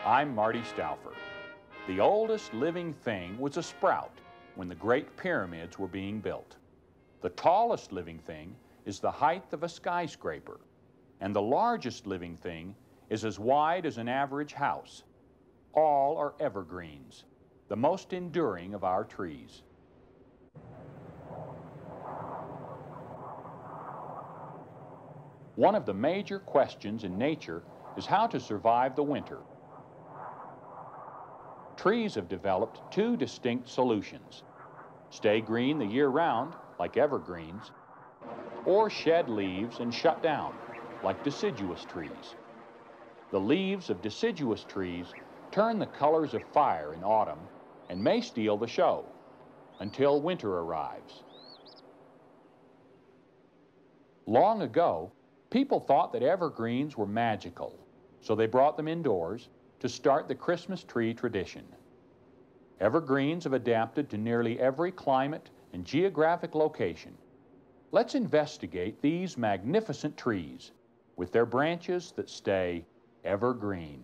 I'm Marty Stouffer. The oldest living thing was a sprout when the Great Pyramids were being built. The tallest living thing is the height of a skyscraper, and the largest living thing is as wide as an average house. All are evergreens, the most enduring of our trees. One of the major questions in nature is how to survive the winter. Trees have developed two distinct solutions: stay green the year round, like evergreens, or shed leaves and shut down, like deciduous trees. The leaves of deciduous trees turn the colors of fire in autumn and may steal the show until winter arrives. Long ago, people thought that evergreens were magical, so they brought them indoors to start the Christmas tree tradition. Evergreens have adapted to nearly every climate and geographic location. Let's investigate these magnificent trees with their branches that stay evergreen.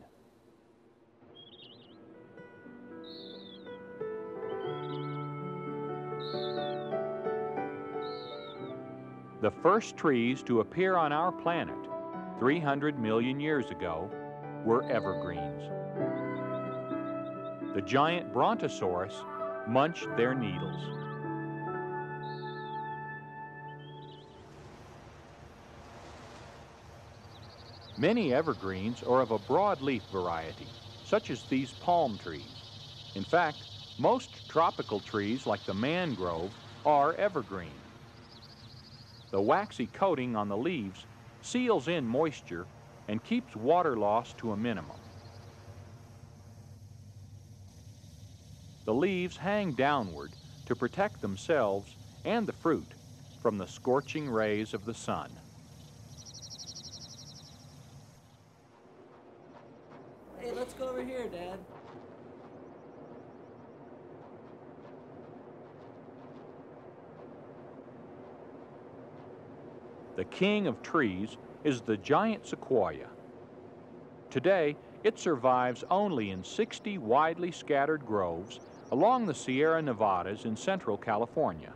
The first trees to appear on our planet 300 million years ago were evergreens. The giant brontosaurus munched their needles. Many evergreens are of a broadleaf variety, such as these palm trees. In fact, most tropical trees, like the mangrove, are evergreen. The waxy coating on the leaves seals in moisture and keeps water loss to a minimum. The leaves hang downward to protect themselves and the fruit from the scorching rays of the sun. Hey, let's go over here, Dad. The king of trees is the giant sequoia. Today, it survives only in 60 widely scattered groves along the Sierra Nevadas in central California.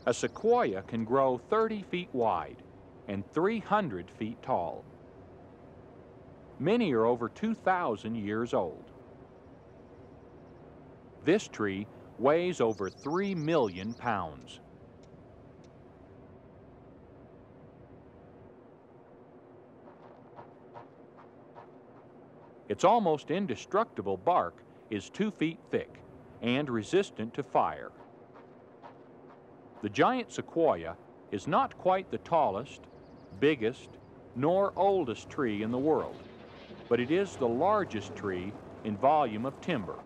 A sequoia can grow 30 feet wide and 300 feet tall. Many are over 2,000 years old. This tree weighs over 3 million pounds. Its almost indestructible bark is 2 feet thick and resistant to fire. The giant sequoia is not quite the tallest, biggest, nor oldest tree in the world, but it is the largest tree in volume of timber.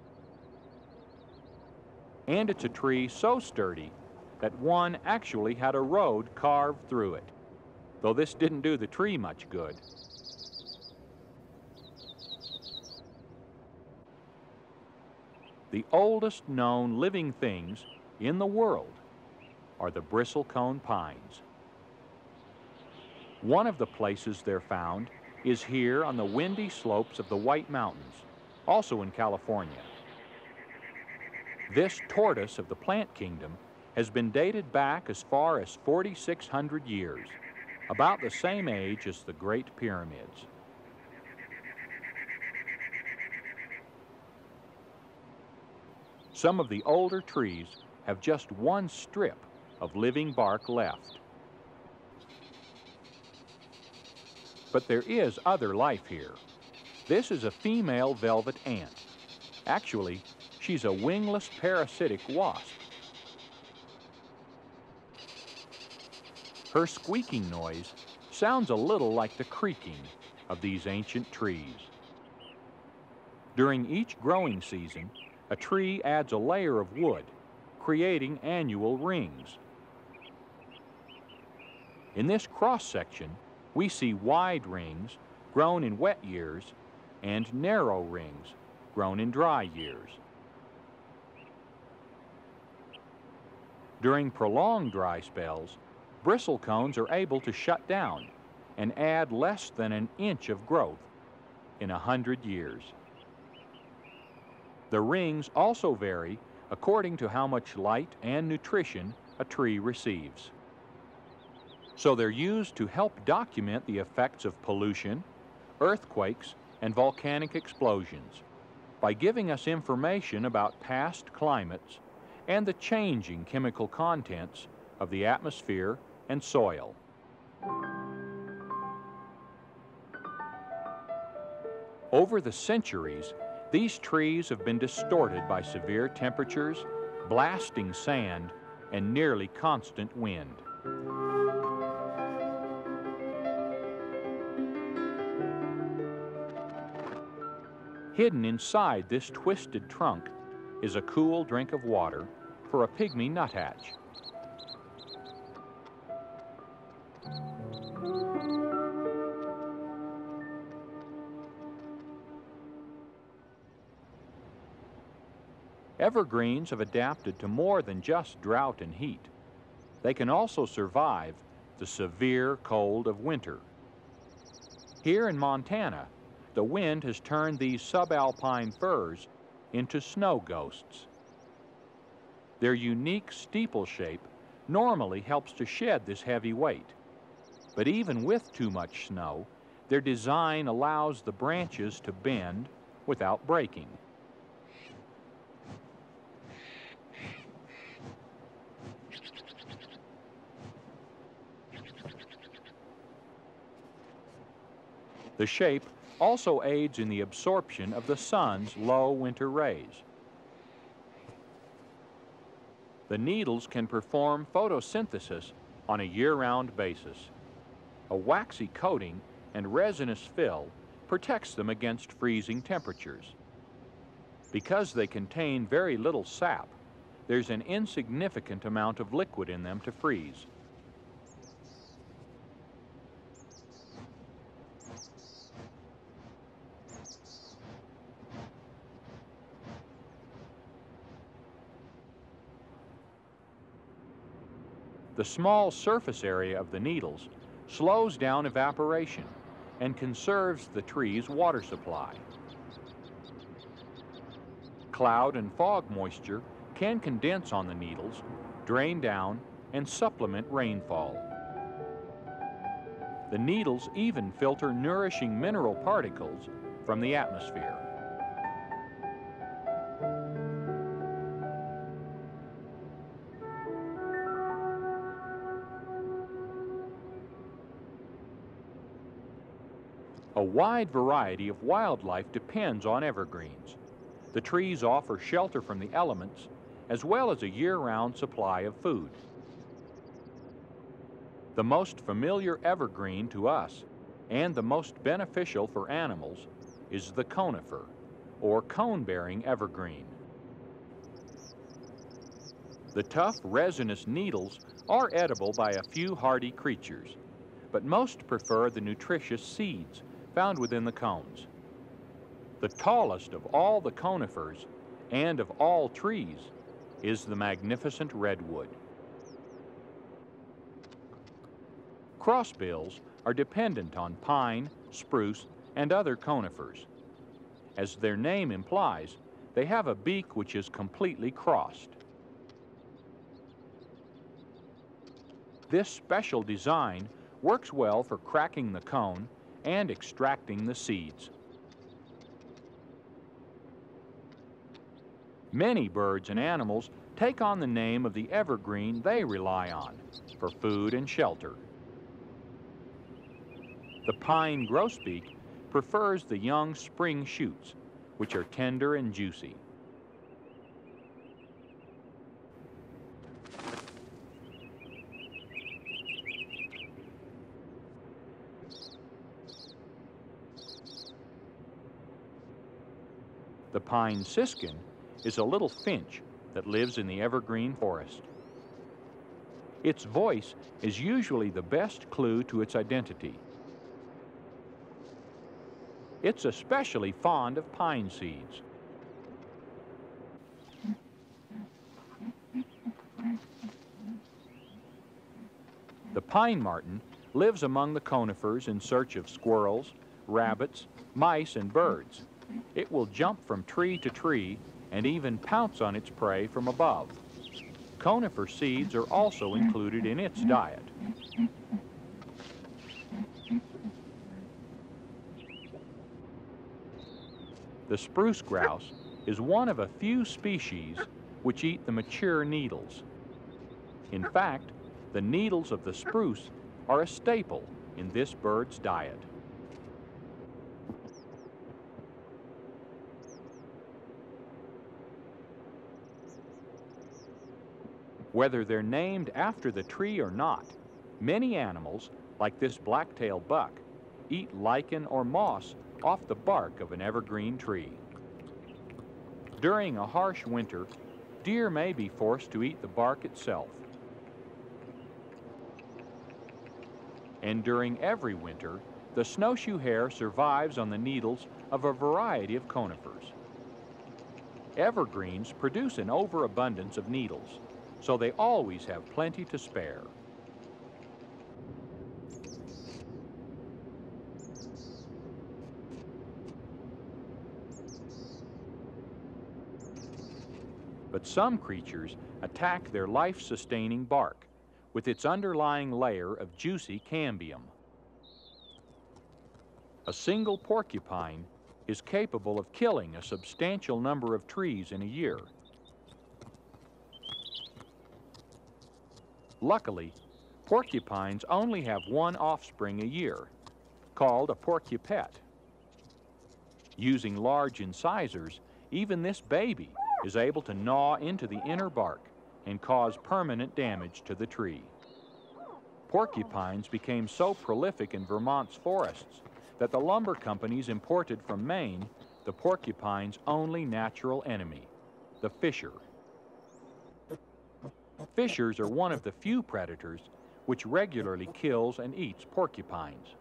And it's a tree so sturdy that one actually had a road carved through it, though this didn't do the tree much good. The oldest known living things in the world are the bristlecone pines. One of the places they're found is here on the windy slopes of the White Mountains, also in California. This tortoise of the plant kingdom has been dated back as far as 4,600 years, about the same age as the Great Pyramids. Some of the older trees have just one strip of living bark left. But there is other life here. This is a female velvet ant. Actually, she's a wingless parasitic wasp. Her squeaking noise sounds a little like the creaking of these ancient trees. During each growing season, a tree adds a layer of wood, creating annual rings. In this cross-section, we see wide rings grown in wet years and narrow rings grown in dry years. During prolonged dry spells, bristle cones are able to shut down and add less than an inch of growth in 100 years. The rings also vary according to how much light and nutrition a tree receives. So they're used to help document the effects of pollution, earthquakes, and volcanic explosions by giving us information about past climates and the changing chemical contents of the atmosphere and soil. Over the centuries, these trees have been distorted by severe temperatures, blasting sand, and nearly constant wind. Hidden inside this twisted trunk is a cool drink of water for a pygmy nuthatch. Evergreens have adapted to more than just drought and heat. They can also survive the severe cold of winter. Here in Montana, the wind has turned these subalpine firs into snow ghosts. Their unique steeple shape normally helps to shed this heavy weight. But even with too much snow, their design allows the branches to bend without breaking. The shape also aids in the absorption of the sun's low winter rays. The needles can perform photosynthesis on a year-round basis. A waxy coating and resinous fill protects them against freezing temperatures. Because they contain very little sap, there's an insignificant amount of liquid in them to freeze. The small surface area of the needles slows down evaporation and conserves the tree's water supply. Cloud and fog moisture can condense on the needles, drain down, and supplement rainfall. The needles even filter nourishing mineral particles from the atmosphere. A wide variety of wildlife depends on evergreens. The trees offer shelter from the elements, as well as a year-round supply of food. The most familiar evergreen to us, and the most beneficial for animals, is the conifer, or cone-bearing evergreen. The tough, resinous needles are edible by a few hardy creatures, but most prefer the nutritious seeds found within the cones. The tallest of all the conifers and of all trees is the magnificent redwood. Crossbills are dependent on pine, spruce, and other conifers. As their name implies, They have a beak which is completely crossed. This special design works well for cracking the cone and extracting the seeds. Many birds and animals take on the name of the evergreen they rely on for food and shelter. The pine grosbeak prefers the young spring shoots, which are tender and juicy. The pine siskin is a little finch that lives in the evergreen forest. Its voice is usually the best clue to its identity. It's especially fond of pine seeds. The pine martin lives among the conifers in search of squirrels, rabbits, mice, and birds. It will jump from tree to tree and even pounce on its prey from above. Conifer seeds are also included in its diet. The spruce grouse is one of a few species which eat the mature needles. In fact, the needles of the spruce are a staple in this bird's diet. Whether they're named after the tree or not, many animals, like this black-tailed buck, eat lichen or moss off the bark of an evergreen tree. During a harsh winter, deer may be forced to eat the bark itself. And during every winter, the snowshoe hare survives on the needles of a variety of conifers. Evergreens produce an overabundance of needles, so they always have plenty to spare. But some creatures attack their life-sustaining bark with its underlying layer of juicy cambium. A single porcupine is capable of killing a substantial number of trees in a year. Luckily, porcupines only have one offspring a year, called a porcupet. Using large incisors, even this baby is able to gnaw into the inner bark and cause permanent damage to the tree. Porcupines became so prolific in Vermont's forests that the lumber companies imported from Maine the porcupine's only natural enemy, the fisher. Fishers are one of the few predators which regularly kills and eats porcupines.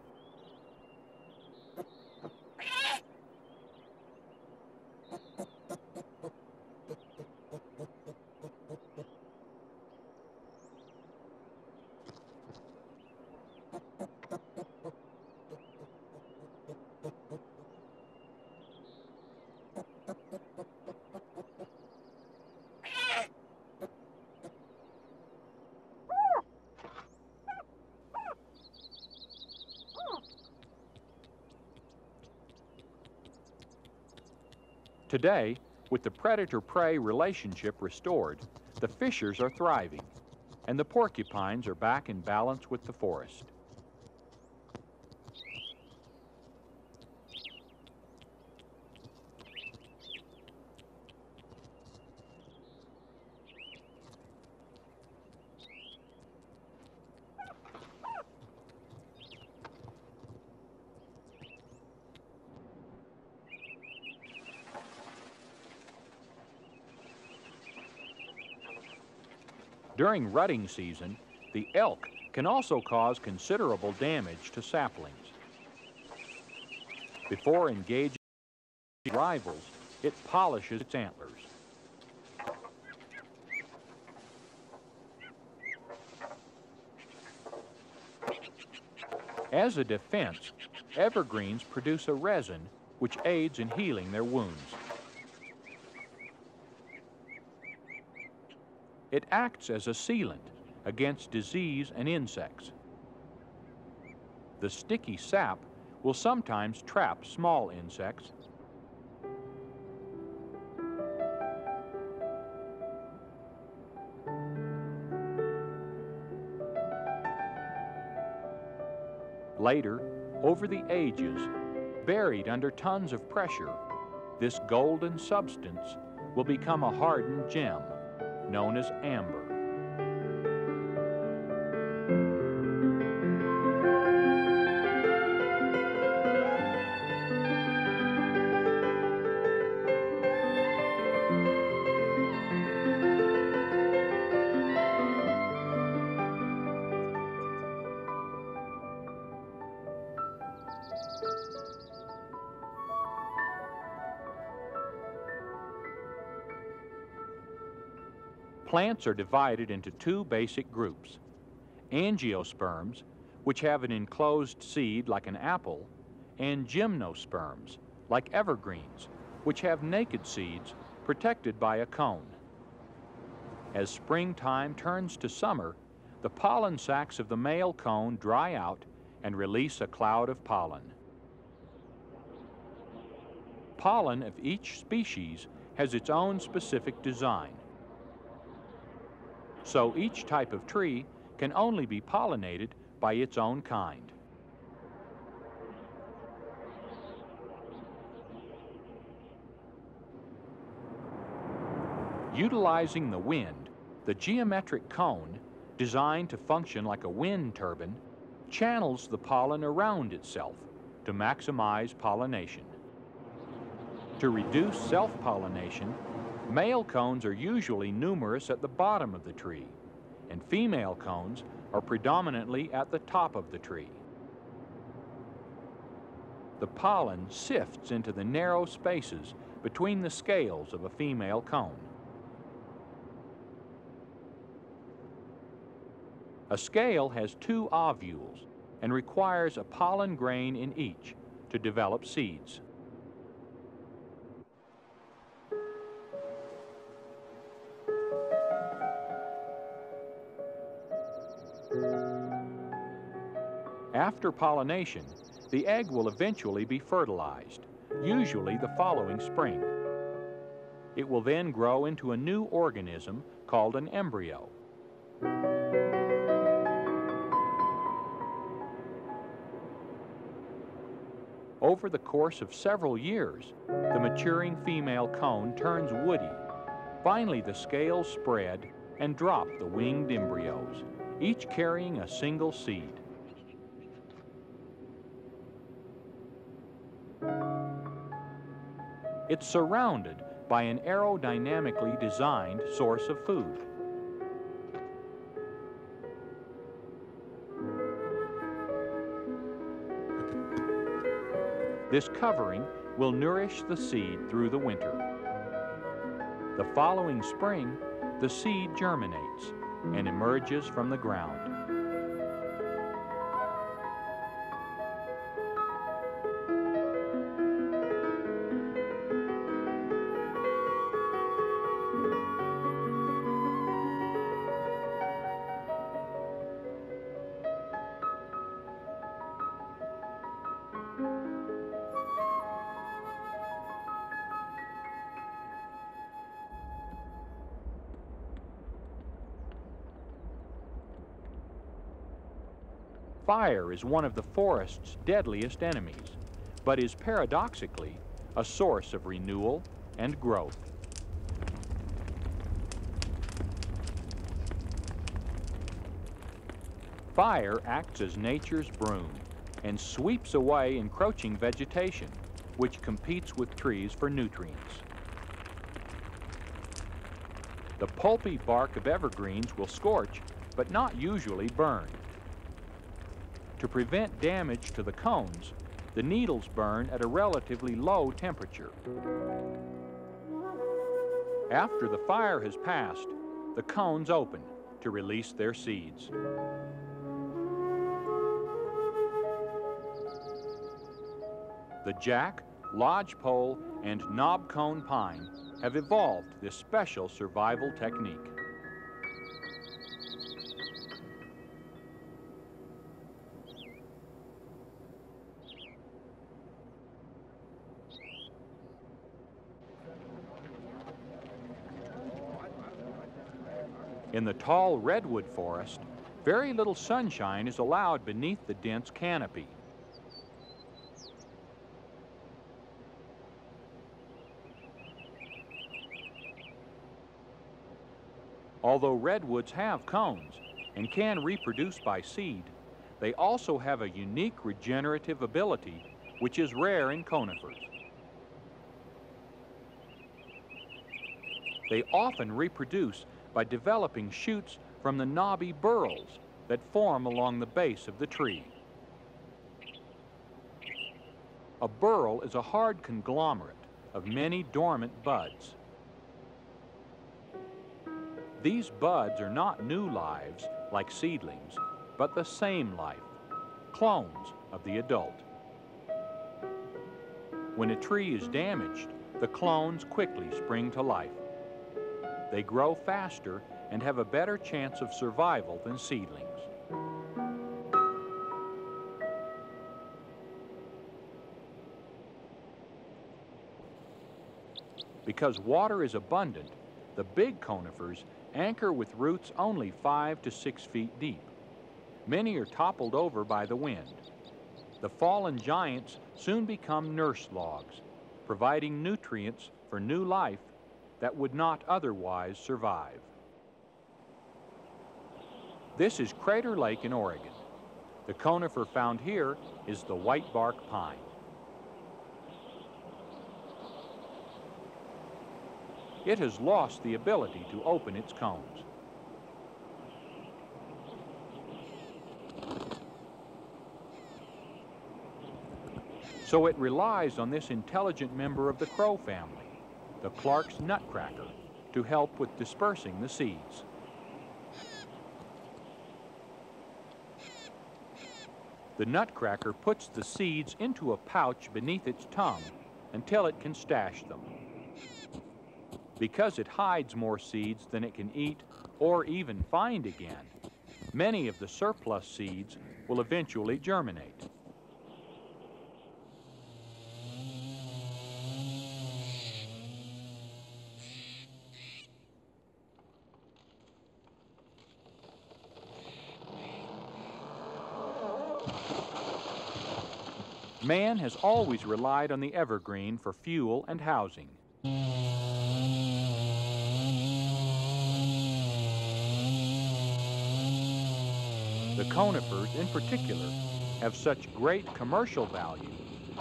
Today, with the predator-prey relationship restored, the fishers are thriving, and the porcupines are back in balance with the forest. During rutting season, the elk can also cause considerable damage to saplings. Before engaging rivals, it polishes its antlers. As a defense, evergreens produce a resin which aids in healing their wounds. It acts as a sealant against disease and insects. The sticky sap will sometimes trap small insects. Later, over the ages, buried under tons of pressure, this golden substance will become a hardened gem known as amber. Plants are divided into two basic groups: angiosperms, which have an enclosed seed like an apple, and gymnosperms, like evergreens, which have naked seeds protected by a cone. As springtime turns to summer, the pollen sacs of the male cone dry out and release a cloud of pollen. Pollen of each species has its own specific design. So each type of tree can only be pollinated by its own kind. Utilizing the wind, the geometric cone, designed to function like a wind turbine, channels the pollen around itself to maximize pollination. To reduce self-pollination, male cones are usually numerous at the bottom of the tree, and female cones are predominantly at the top of the tree. The pollen sifts into the narrow spaces between the scales of a female cone. A scale has two ovules and requires a pollen grain in each to develop seeds. After pollination, the egg will eventually be fertilized, usually the following spring. It will then grow into a new organism called an embryo. Over the course of several years, the maturing female cone turns woody. Finally, the scales spread and drop the winged embryos, each carrying a single seed. It's surrounded by an aerodynamically designed source of food. This covering will nourish the seed through the winter. The following spring, the seed germinates and emerges from the ground. Fire is one of the forest's deadliest enemies, but is paradoxically a source of renewal and growth. Fire acts as nature's broom and sweeps away encroaching vegetation, which competes with trees for nutrients. The pulpy bark of evergreens will scorch, but not usually burn. To prevent damage to the cones, the needles burn at a relatively low temperature. After the fire has passed, the cones open to release their seeds. The jack, lodgepole, and knobcone pine have evolved this special survival technique. In the tall redwood forest, very little sunshine is allowed beneath the dense canopy. Although redwoods have cones and can reproduce by seed, they also have a unique regenerative ability which is rare in conifers. They often reproduce by developing shoots from the knobby burls that form along the base of the tree. A burl is a hard conglomerate of many dormant buds. These buds are not new lives like seedlings, but the same life, clones of the adult. When a tree is damaged, the clones quickly spring to life. They grow faster and have a better chance of survival than seedlings. Because water is abundant, the big conifers anchor with roots only 5 to 6 feet deep. Many are toppled over by the wind. The fallen giants soon become nurse logs, providing nutrients for new life that would not otherwise survive. This is Crater Lake in Oregon. The conifer found here is the whitebark pine. It has lost the ability to open its cones. So it relies on this intelligent member of the crow family, the Clark's nutcracker, to help with dispersing the seeds. The nutcracker puts the seeds into a pouch beneath its tongue until it can stash them. Because it hides more seeds than it can eat or even find again, many of the surplus seeds will eventually germinate. Man has always relied on the evergreen for fuel and housing. The conifers, in particular, have such great commercial value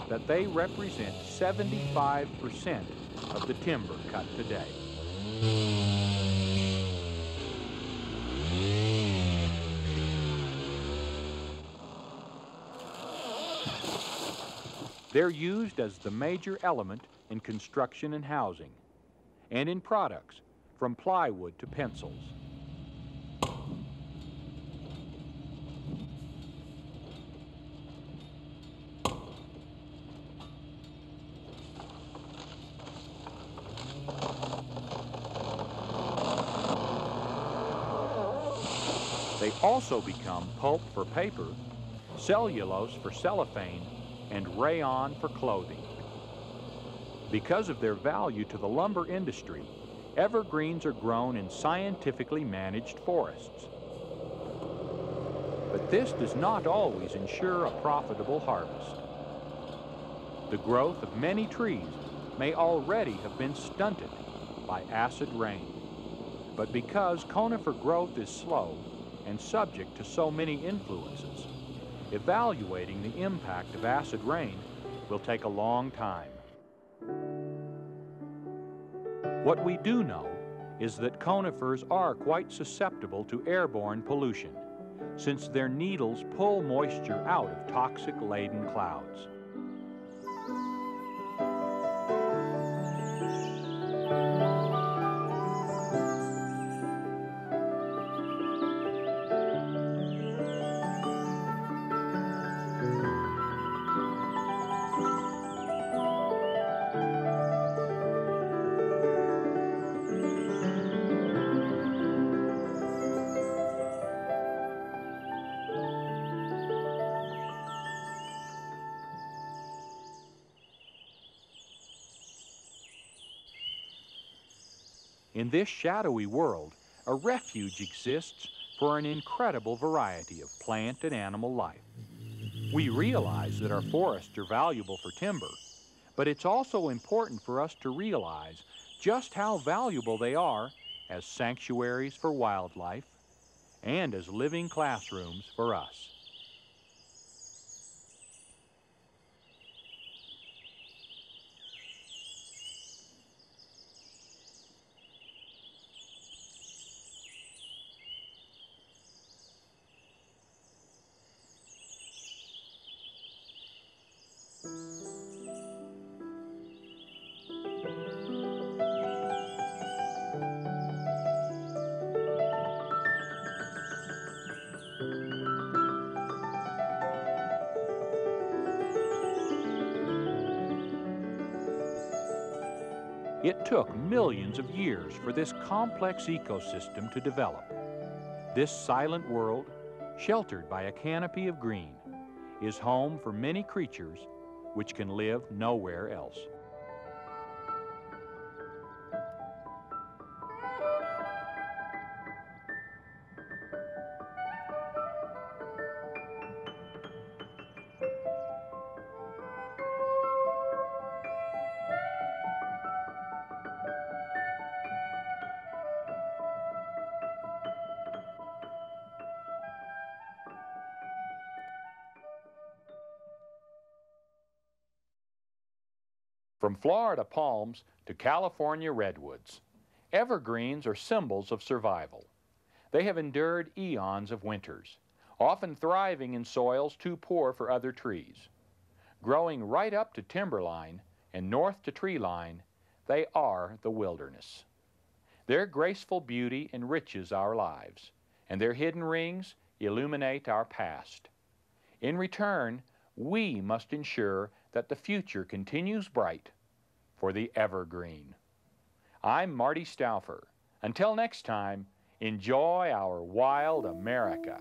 that they represent 75% of the timber cut today. They're used as the major element in construction and housing, and in products, from plywood to pencils. They also become pulp for paper, cellulose for cellophane, and rayon for clothing. Because of their value to the lumber industry, evergreens are grown in scientifically managed forests. But this does not always ensure a profitable harvest. The growth of many trees may already have been stunted by acid rain. But because conifer growth is slow and subject to so many influences, evaluating the impact of acid rain will take a long time. What we do know is that conifers are quite susceptible to airborne pollution, since their needles pull moisture out of toxic-laden clouds. In this shadowy world, a refuge exists for an incredible variety of plant and animal life. We realize that our forests are valuable for timber, but it's also important for us to realize just how valuable they are as sanctuaries for wildlife and as living classrooms for us. It took millions of years for this complex ecosystem to develop. This silent world, sheltered by a canopy of green, is home for many creatures which can live nowhere else. From Florida palms to California redwoods, evergreens are symbols of survival. They have endured eons of winters, often thriving in soils too poor for other trees. Growing right up to timberline and north to tree line, they are the wilderness. Their graceful beauty enriches our lives, and their hidden rings illuminate our past. In return, we must ensure that the future continues bright for the evergreen. I'm Marty Stouffer. Until next time, enjoy our wild America.